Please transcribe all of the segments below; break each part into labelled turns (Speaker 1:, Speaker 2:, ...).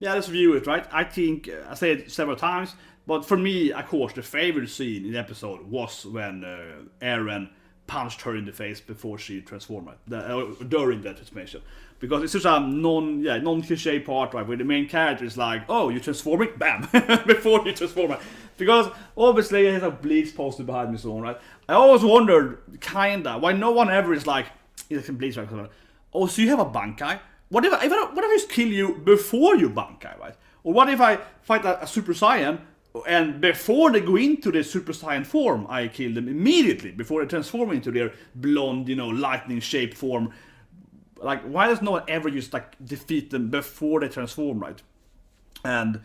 Speaker 1: Yeah, let's review it, right? I think, I said it several times, but for me, of course, the favorite scene in the episode was when Eren punched her in the face before she transformed, during that transformation. Because it's such a non-cliche part, right, where the main character is like, oh, you're transforming? Bam! Before you transform, right? Because, obviously, there's a Bleach poster behind me, so on, right? I always wondered, kinda, why no one ever is like, it's a Bleach, right? Oh, so you have a Bankai? What if I just kill you before you Bankai, right? Or what if I fight a Super Saiyan and before they go into the Super Saiyan form, I kill them immediately before they transform into their blonde, lightning shaped form? Like, why does no one ever just like defeat them before they transform, right? And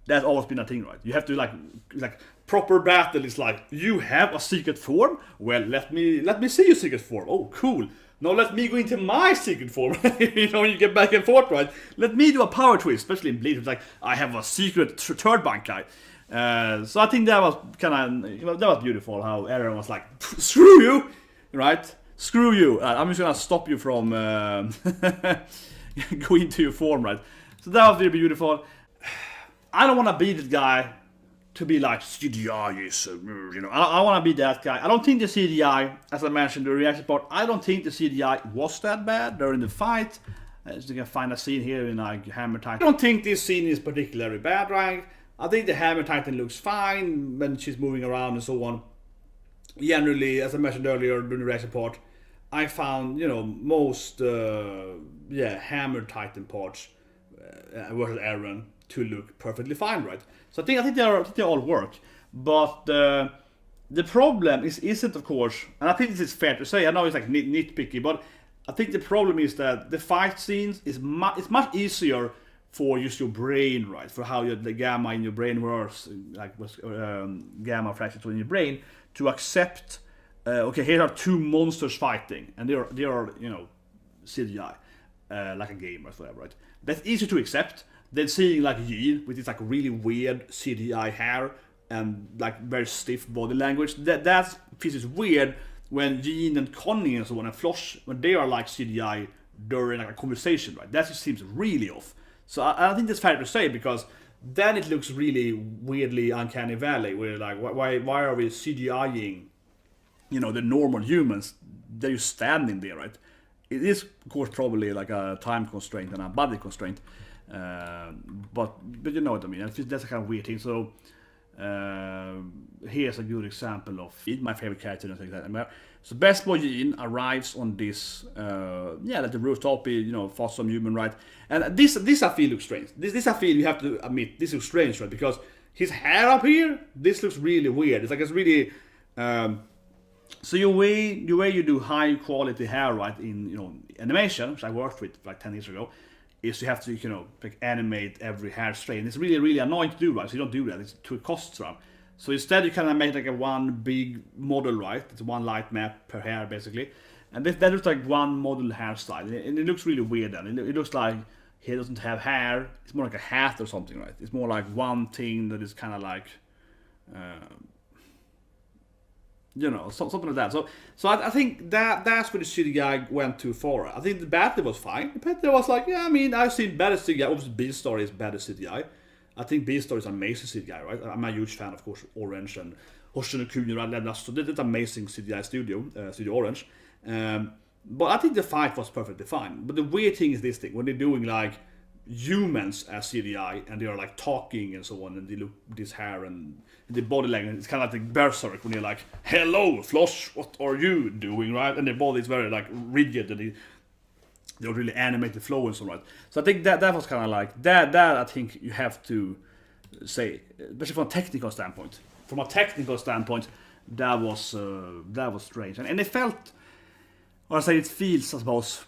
Speaker 1: that's always been a thing, right? You have to like proper battle is like, you have a secret form? Well, let me see your secret form. Oh, cool. Now let me go into my secret form. You get back and forth, right? Let me do a power twist, especially in Bleach. It's like, I have a secret third Bankai. So I think that was kind of, that was beautiful how Eren was like, screw you, right? Screw you. I'm just gonna stop you from going to your form, right? So that was really beautiful. I don't want to be the guy to be like, CGI is, I want to be that guy. I don't think the CGI, as I mentioned, the reaction part, I don't think the CGI was that bad during the fight. As you can find a scene here in like Hammer Titan. I don't think this scene is particularly bad, right? I think the Hammer Titan looks fine when she's moving around and so on. Generally, as I mentioned earlier during the reaction part, I found, most, Hammer Titan parts versus Eren to look perfectly fine, right? So I think they all work, but the problem isn't, of course, and I think this is fair to say. I know it's like nitpicky, but I think the problem is that the fight scenes it's much easier for just your brain, right? For how the gamma in your brain works, like gamma fractions in your brain, to accept. Okay, here are two monsters fighting, and they are CGI, like a game or whatever, right? That's easy to accept. Then seeing like Yin with this like really weird CGI hair and like very stiff body language, that feels weird when Yin and CONNIE and so on and FLOCH, when they are like CGI during like a conversation, right? That just seems really off. So I think that's fair to say, because then it looks really weirdly uncanny valley, where like why are we CGIing, the normal humans? They're just standing there, right? It is, of course, probably like a time constraint and a body constraint. But you know what I mean. That's a kind of weird thing. So here's a good example of my favorite character and things like that. So Best Boy Yin arrives on this, like the rooftop, fought some human, right? And this I feel looks strange. This I feel, you have to admit, this looks strange, right? Because his hair up here, this looks really weird. It's like it's really. So the way you do high quality hair, right, in animation, which I worked with like 10 years ago, is you have to like animate every hair strand. It's really, really annoying to do, right? So you don't do that. It's too costs, right? So instead you kind of make like a one big model, right? It's one light map per hair basically, and that looks like one model hairstyle, and it looks really weird. Then it looks like he doesn't have hair. It's more like a hat or something, right? It's more like one thing that is kind of like. Something like that. So I think that's where the CGI went too far. I think the battle was fine. The battle was like, I've seen better CGI. Obviously, Beastars is better CGI. I think Beastars is amazing CGI, right? I'm a huge fan, of course, Orange and Hoshino Kunio and Lennart. So that's amazing CGI studio, Studio Orange. But I think the fight was perfectly fine. But the weird thing is this thing, when they're doing like humans as CGI and they are like talking and so on, and they look this hair and the body language, it's kind of like the berserk when you're like, hello FLOCH, what are you doing, right? And their body is very like rigid, and they don't really animate the flow and so on, right? So I think that was kind of like that I think you have to say, especially from a technical standpoint. From a technical standpoint, that was strange, and it felt, or I say it feels, I suppose,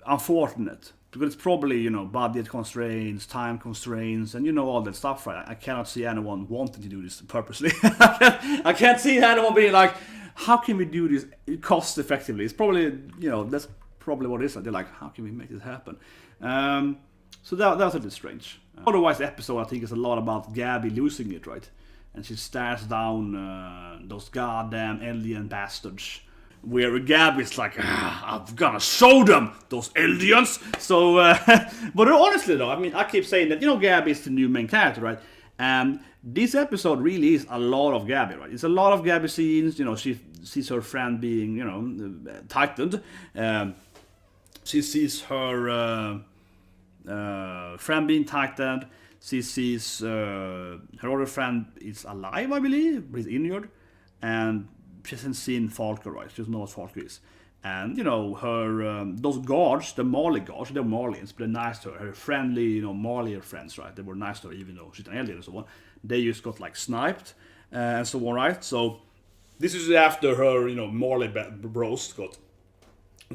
Speaker 1: unfortunate. Because it's probably, budget constraints, time constraints, and all that stuff, right? I cannot see anyone wanting to do this purposely. I can't see anyone being like, how can we do this cost effectively? It's probably, that's probably what it is. They're like, how can we make this happen? So that was a bit strange. Otherwise, the episode, I think, is a lot about Gabby losing it, right? And she stares down those goddamn alien bastards. where Gabby's like, I'm gonna show them, those aliens. So, but honestly though, I mean, I keep saying that, you know, Gabby is the new main character, right? And this episode really is a lot of Gabby, right? It's a lot of Gabby scenes, you know, she sees her friend being, you know, tightened. She sees her friend being tightened. She sees her other friend is alive, I believe, but he's injured. And she hasn't seen Falco, right? She doesn't know what Falco is. And, you know, her, those guards, the Marley guards, they're Marlians, but they're nice to her. Her friendly, you know, Marlier friends, right? They were nice to her, even though she's an alien and so on. They just got, like, sniped and so on, right? So, this is after her, you know, Marley bros got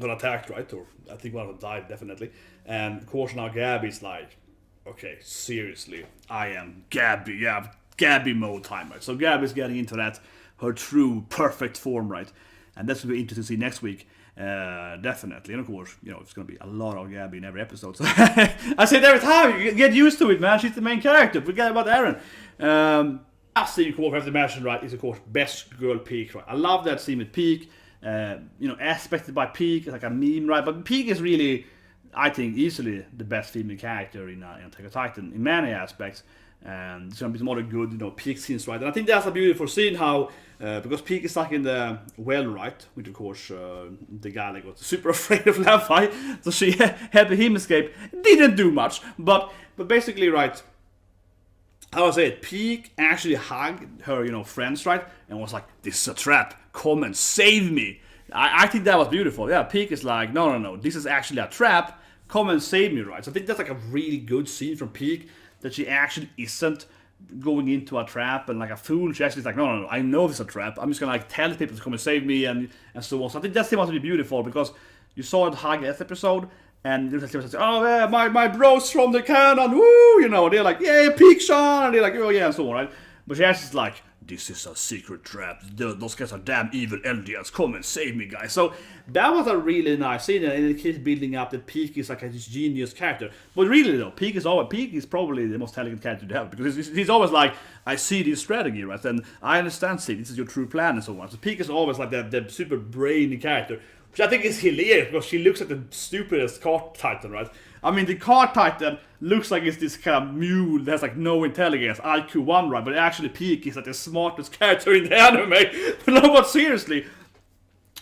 Speaker 1: attacked, right? Or I think one of them died, definitely. And, of course, now Gabby's like, okay, seriously, I am Gabby. Yeah, Gabby mode time, right? So, Gabby's getting into that, her true, perfect form, right? And that's going to be interesting to see next week. Definitely. And of course, you know, it's going to be a lot of Gabby in every episode. So I say it every time, you get used to it, man. She's the main character. Forget about Eren. Last scene, of course, we have to mention, right, is of course best girl Pieck, right? I love that scene with Pieck. You know, aspected by Pieck, it's like a meme, right? But Pieck is really, I think, easily the best female character in Attack on Titan in many aspects. And there's going to be some other good, you know, Pieck scenes, right? And I think that's a beautiful scene how, because Pieck is stuck in the well, right? Which, of course, the guy like, was super afraid of Levi, so she helped him escape. Didn't do much, but basically, right, how I say it, Pieck actually hugged her, you know, friends, right? And was like, this is a trap, come and save me. I think that was beautiful. Yeah, Pieck is like, no, this is actually a trap, come and save me, right? So I think that's like a really good scene from Pieck, that she actually isn't going into a trap and like a fool. She actually is like, no, I know this is a trap. I'm just gonna like tell people to come and save me and so on. So I think that scene must be beautiful because you saw it hug this episode and there's like, oh yeah, my bros from the cannon, woo, you know, they're like, yeah, Pieck Sean, and they're like, oh yeah, and so on, right? But she actually is like, this is a secret trap. Those guys are damn evil aliens. Come and save me, guys. So that was a really nice scene, and it keeps building up that Pieck is like a genius character. But really, though, Pieck is probably the most talented character to have because he's always like, I see this strategy, right? And I understand, see, this is your true plan, and so on. So Pieck is always like the super brainy character, which I think is hilarious because she looks like the stupidest card titan, right? I mean, the card titan looks like it's this kind of mule that has like no intelligence, IQ 1, right? But actually Pieck is like the smartest character in the anime. But no, but seriously,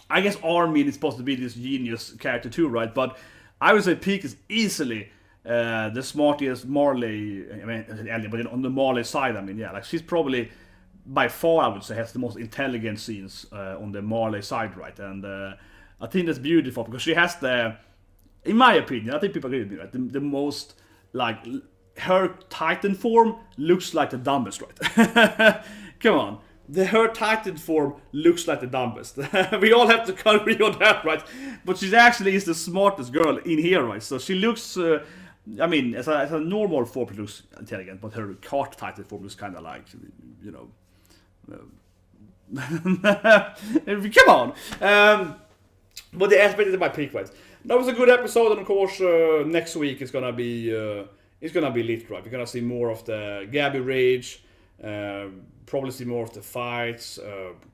Speaker 1: I guess Armin is supposed to be this genius character too, right? But I would say Pieck is easily the smartest Marley, I mean, alien, but on the Marley side, I mean, yeah, like she's probably, by far, I would say, has the most intelligent scenes on the Marley side, right? And I think that's beautiful because she has the, in my opinion, I think people agree with me, right? The most, like, her Titan form looks like the dumbest, right? Come on. Her Titan form looks like the dumbest. We all have to agree on that, right? But she actually is the smartest girl in here, right? So she looks, I mean, as a normal form, she looks intelligent, but her cart Titan form is kind of like, you know, come on. But the aspect is my peak, right? That was a good episode, and of course, next week is gonna be lit, right? We're gonna see more of the Gabby rage, probably see more of the fights,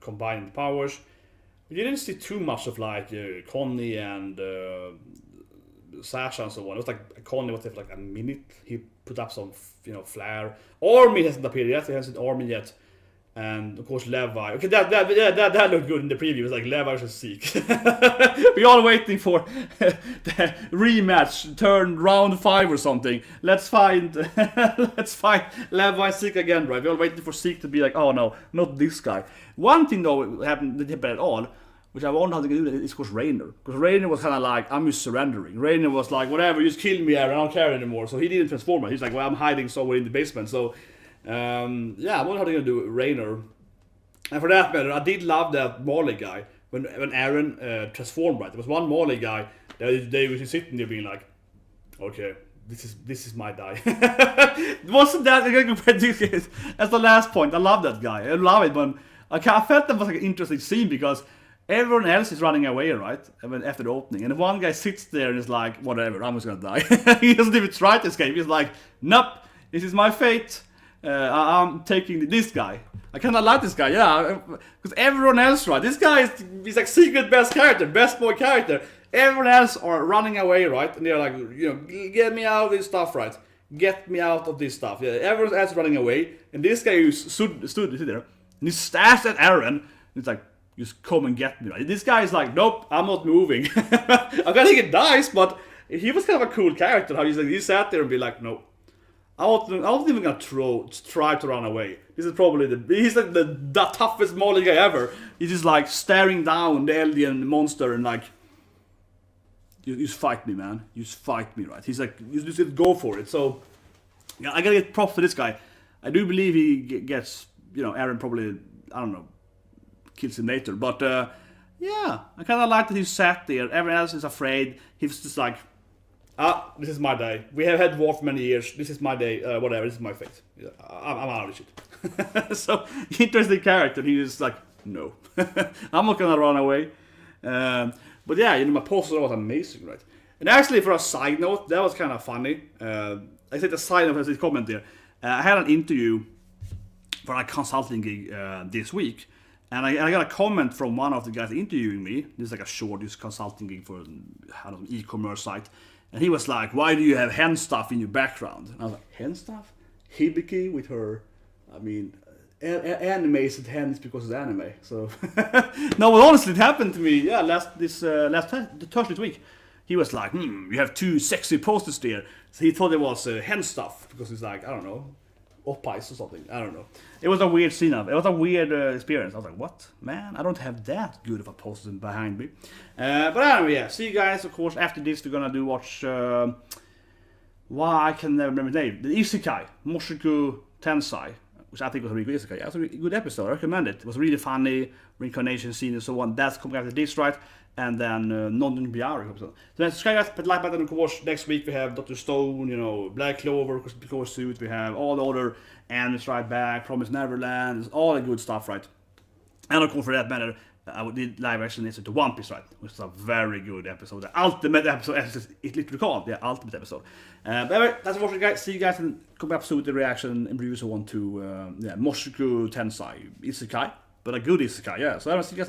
Speaker 1: combining powers. We didn't see too much of like Connie and Sasha and so on. It was like Connie was there for like a minute. He put up some, flare. Armin hasn't appeared yet. He hasn't seen Armin yet. And of course Levi. Okay, that looked good in the preview. It was like Levi versus Zeke. We're all waiting for the rematch, turn round 5 or something. Let's find Levi Zeke again, right? We're all waiting for Zeke to be like, oh no, not this guy. One thing though didn't happen at all, which I wonder how they're gonna do that, is of course Rainer. Because Rainer was kind of like, I'm just surrendering. Rainer was like, whatever, just kill me, Eren, I don't care anymore. So he didn't transform. He's like, well, I'm hiding somewhere in the basement. So I wonder how they're gonna do Rainer. And for that matter, I did love that Marley guy when Eren transformed, right? There was one Marley guy that they was sitting there being like, okay, this is my die. Wasn't that that's the last point? I love that guy. I love it, but I felt that was like an interesting scene because everyone else is running away, right? After the opening, and one guy sits there and is like, whatever, I'm just gonna die. He doesn't even try to escape. He's like, nope, this is my fate. I'm taking this guy. I kind of like this guy, yeah, because everyone else, right? This guy is like secret best character, best boy character. Everyone else are running away, right? And they're like, you know, get me out of this stuff, right? Get me out of this stuff. Yeah, everyone else running away, and this guy who stood there, and he stares at Eren, and he's like, just come and get me, right? This guy is like, nope, I'm not moving. I'm gonna get dice, but he was kind of a cool character. How he's like, he sat there and be like, no. I wasn't even gonna try to run away. This is probably he's like the toughest Molly guy ever. He's just like staring down the alien monster and like, you just fight me, man. You just fight me, right? He's like, you just go for it. So, yeah, I gotta get props to this guy. I do believe he gets, you know, Eren probably, I don't know, kills him later. But yeah, I kind of like that he sat there. Everyone else is afraid. He's just like, this is my day. We have had war for many years. This is my day. Whatever, this is my fate. I'm out of shit. So, interesting character. He is like, no. I'm not gonna run away. But yeah, you know, my poster was amazing, right? And actually, for a side note, that was kind of funny. I said the side note as a comment there. I had an interview for a consulting gig this week. And I got a comment from one of the guys interviewing me. This is like a short consulting gig for an e-commerce site. And he was like, why do you have hen stuff in your background? And I was like, hen stuff? Hibiki with her, I mean, anime said hens because it's anime. So, no, but honestly, it happened to me, yeah, Thursday week. He was like, you have two sexy posters there. So he thought it was hen stuff because it's like, I don't know, oppais or something. I don't know. It was a weird scene of it. It was a weird experience. I was like, what? Man, I don't have that good of a poster behind me. But anyway, yeah. See you guys, of course, after this we're gonna watch I can never remember the name. The Isekai, Moshiku Tensei, which I think was a really good Isekai. Yeah, it was a really good episode. I recommend it. It was really funny, reincarnation scene and so on. That's coming after this, right? And then non-Biari episode. So then subscribe guys, put like button, of course. Next week we have Dr. Stone, you know, Black Clover, because suit. We have all the other animes right back, Promise Neverland, all the good stuff, right? And of course, for that matter, I did live action answer to One Piece, right? Which is a very good episode. The ultimate episode, as it's literally called, the ultimate episode. But anyway, that's what guys. See you guys and come back soon with the reaction and reviews I want to Moshiku Tensei Isekai. But a good Isekai, yeah. So I will see you guys